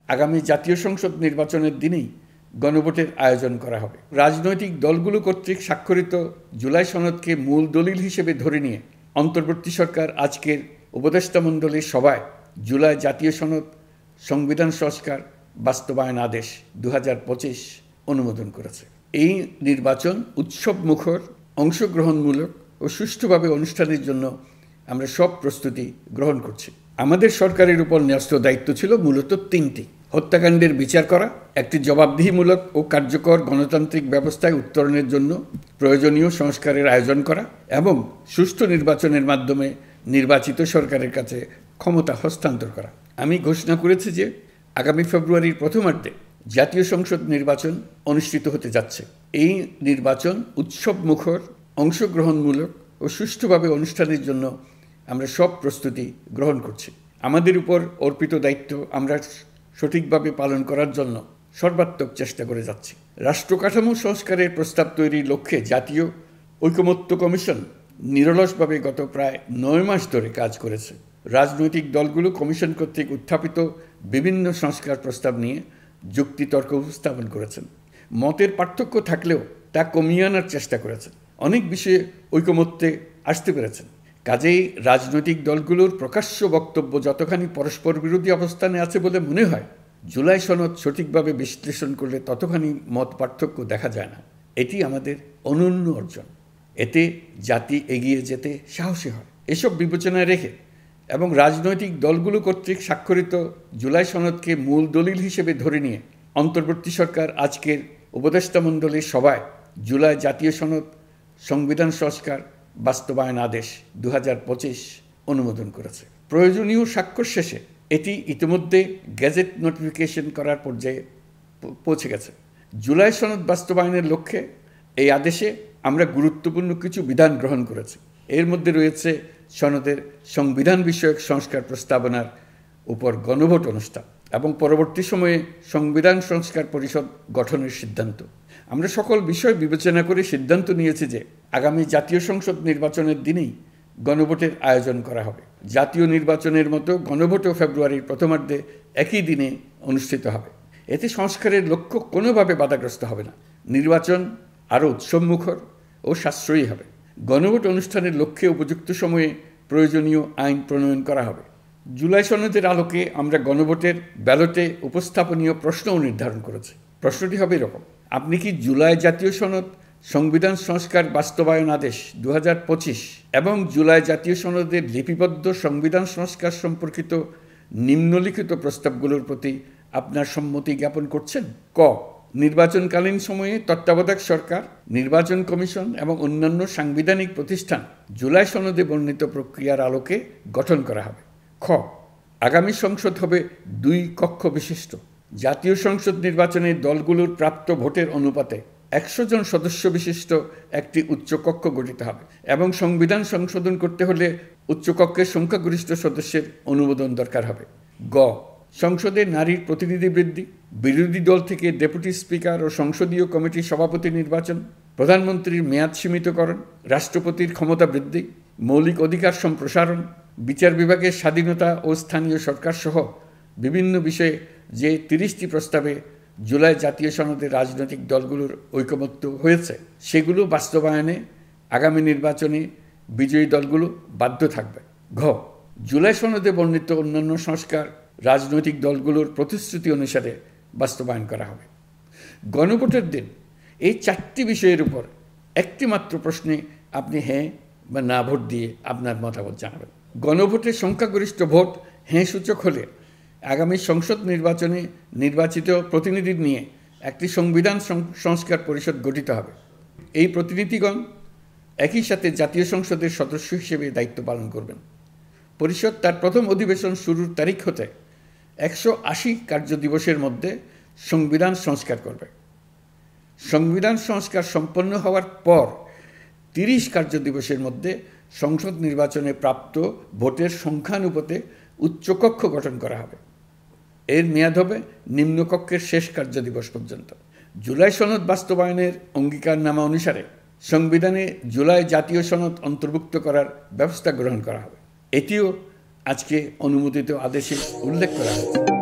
আগামী জাতীয় সংসদ নির্বাচনের দিনেই গণভোটের আয়োজন করা হবে। রাজনৈতিক দলগুলো কর্তৃক স্বাক্ষরিত জুলাই সনদকে মূল দলিল হিসেবে ধরে নিয়ে অন্তর্বর্তী সরকার আজকের উপদেষ্টামণ্ডলীর সভায় জুলাই জাতীয় সনদ সংবিধান সংস্কার বাস্তবায়ন আদেশ 2025 অনুমোদন করেছে। এই নির্বাচন উৎসবমুখর, অংশগ্রহণমূলক ও সুষ্ঠুভাবে অনুষ্ঠানের জন্য আমরা সব প্রস্তুতি গ্রহণ করছি। আমাদের সরকারের উপর ন্যস্ত দায়িত্ব ছিল মূলত তিনটি: হত্যাকাণ্ডের বিচার করা, একটি জবাবদিহিমূলক ও কার্যকর গণতান্ত্রিক ব্যবস্থায় উত্তরণের জন্য প্রয়োজনীয় সংস্কারের আয়োজন করা এবং সুষ্ঠু নির্বাচনের মাধ্যমে নির্বাচিত সরকারের কাছে ক্ষমতা হস্তান্তর করা। আমি ঘোষণা করেছি যে আগামী ফেব্রুয়ারির প্রথমার্ধে জাতীয় সংসদ নির্বাচন অনুষ্ঠিত হতে যাচ্ছে। এই নির্বাচন উৎসবমুখর, অংশগ্রহণমূলক ও সুষ্ঠুভাবে অনুষ্ঠানের জন্য আমরা সব প্রস্তুতি গ্রহণ করছি। আমাদের উপর অর্পিত দায়িত্ব আমরা সঠিকভাবে পালন করার জন্য সর্বাত্মক চেষ্টা করে যাচ্ছি। রাষ্ট্রকাঠামো সংস্কারের প্রস্তাব তৈরির লক্ষ্যে জাতীয় ঐকমত্য কমিশন নিরলসভাবে গত প্রায় 9 মাস ধরে কাজ করেছে। রাজনৈতিক দলগুলো কমিশন কর্তৃক উত্থাপিত বিভিন্ন সংস্কার প্রস্তাব নিয়ে যুক্তিতর্ক উপস্থাপন করেছেন। মতের পার্থক্য থাকলেও তা কমিয়ে আনার চেষ্টা করেছেন। অনেক বিষয়ে ঐকমত্যে আসতে পেরেছেন। কাজেই রাজনৈতিক দলগুলোর প্রকাশ্য বক্তব্য যতখানি পরস্পর বিরোধী অবস্থানে আছে বলে মনে হয়, জুলাই সনদ সঠিকভাবে বিশ্লেষণ করলে ততখানি মত পার্থক্য দেখা যায় না। এটি আমাদের অনন্য অর্জন। এতে জাতি এগিয়ে যেতে সাহসী হয়। এসব বিবেচনায় রেখে এবং রাজনৈতিক দলগুলো কর্তৃক স্বাক্ষরিত জুলাই সনদকে মূল দলিল হিসেবে ধরে নিয়ে অন্তর্বর্তী সরকার আজকের উপদেষ্টামণ্ডলীর সভায় জুলাই জাতীয় সনদ সংবিধান সংস্কার বাস্তবায়ন আদেশ 2025 অনুমোদন করেছে। প্রয়োজনীয় স্বাক্ষর শেষে এটি ইতিমধ্যে গেজেট নোটিফিকেশন করার পর্যায়ে পৌঁছে গেছে। জুলাই সনদ বাস্তবায়নের লক্ষ্যে এই আদেশে আমরা গুরুত্বপূর্ণ কিছু বিধান গ্রহণ করেছি। এর মধ্যে রয়েছে সনদের সংবিধান বিষয়ক সংস্কার প্রস্তাবনার উপর গণভোট অনুষ্ঠান এবং পরবর্তী সময়ে সংবিধান সংস্কার পরিষদ গঠনের সিদ্ধান্ত। আমরা সকল বিষয় বিবেচনা করে সিদ্ধান্ত নিয়েছি যে আগামী জাতীয় সংসদ নির্বাচনের দিনেই গণভোটের আয়োজন করা হবে। জাতীয় নির্বাচনের মতো গণভোটও ফেব্রুয়ারির প্রথমার্ধে একই দিনে অনুষ্ঠিত হবে। এতে সংস্কারের লক্ষ্য কোনোভাবে বাধাগ্রস্ত হবে না। নির্বাচন আরও উৎসবমুখর ও সাশ্রয়ী হবে। গণভোট অনুষ্ঠানের লক্ষ্যে উপযুক্ত সময়ে প্রয়োজনীয় আইন প্রণয়ন করা হবে। জুলাই সনদের আলোকে আমরা গণভোটের ব্যালটে উপস্থাপনীয় প্রশ্নও নির্ধারণ করেছি। প্রশ্নটি হবে এরকম: আপনি কি জুলাই জাতীয় সনদ সংবিধান সংস্কার বাস্তবায়ন আদেশ 2025 এবং জুলাই জাতীয় সনদের লিপিবদ্ধ সংবিধান সংস্কার সম্পর্কিত নিম্নলিখিত প্রস্তাবগুলোর প্রতি আপনার সম্মতি জ্ঞাপন করছেন? ক. নির্বাচনকালীন সময়ে তত্ত্বাবধায়ক সরকার, নির্বাচন কমিশন এবং অন্যান্য সাংবিধানিক প্রতিষ্ঠান জুলাই সনদে বর্ণিত প্রক্রিয়ার আলোকে গঠন করা হবে। খ. আগামী সংসদ হবে 2 কক্ষ বিশিষ্ট। জাতীয় সংসদ নির্বাচনে দলগুলোর প্রাপ্ত ভোটের অনুপাতে 100 জন সদস্য বিশিষ্ট একটি উচ্চকক্ষ গঠিত হবে এবং সংবিধান সংশোধন করতে হলে উচ্চকক্ষের সংখ্যাগরিষ্ঠ সদস্যের অনুমোদন দরকার হবে। গ. সংসদে নারীর প্রতিনিধি বৃদ্ধি, বিরোধী দল থেকে ডেপুটি স্পিকার ও সংসদীয় কমিটির সভাপতি নির্বাচন, প্রধানমন্ত্রীর মেয়াদ সীমিতকরণ, রাষ্ট্রপতির ক্ষমতা বৃদ্ধি, মৌলিক অধিকার সম্প্রসারণ, বিচার বিভাগের স্বাধীনতা ও স্থানীয় সরকার সহ বিভিন্ন বিষয়ে যে 30টি প্রস্তাবে জুলাই জাতীয় সনদে রাজনৈতিক দলগুলোর ঐকমত্য হয়েছে, সেগুলো বাস্তবায়নে আগামী নির্বাচনে বিজয়ী দলগুলো বাধ্য থাকবে। ঘ. জুলাই সনদে বর্ণিত অন্যান্য সংস্কার রাজনৈতিক দলগুলোর প্রতিশ্রুতি অনুসারে বাস্তবায়ন করা হবে। গণভোটের দিন এই 4টি বিষয়ের উপর একটি মাত্র প্রশ্নে আপনি হ্যাঁ বা না ভোট দিয়ে আপনার মতামত জানাবেন। গণভোটের সংখ্যাগরিষ্ঠ ভোট হ্যাঁ সূচক হলে আগামী সংসদ নির্বাচনে নির্বাচিত প্রতিনিধি নিয়ে একটি সংবিধান সংস্কার পরিষদ গঠিত হবে। এই প্রতিনিধিগণ একই সাথে জাতীয় সংসদের সদস্য হিসেবে দায়িত্ব পালন করবেন। পরিষদ তার প্রথম অধিবেশন শুরুর তারিখ হতে 180 কার্যদিবসের মধ্যে সংবিধান সংস্কার করবে। সংবিধান সংস্কার সম্পন্ন হওয়ার পর 30 কার্যদিবসের মধ্যে সংসদ নির্বাচনে প্রাপ্ত ভোটের সংখ্যানুপাতে উচ্চকক্ষ গঠন করা হবে। এর মেয়াদ হবে নিম্নকক্ষের শেষ কার্যদিবস পর্যন্ত। জুলাই সনদ বাস্তবায়নের অঙ্গীকারনামা অনুসারে সংবিধানে জুলাই জাতীয় সনদ অন্তর্ভুক্ত করার ব্যবস্থা গ্রহণ করা হবে। এটিও আজকে অনুমোদিত আদেশে উল্লেখ করা হয়েছে।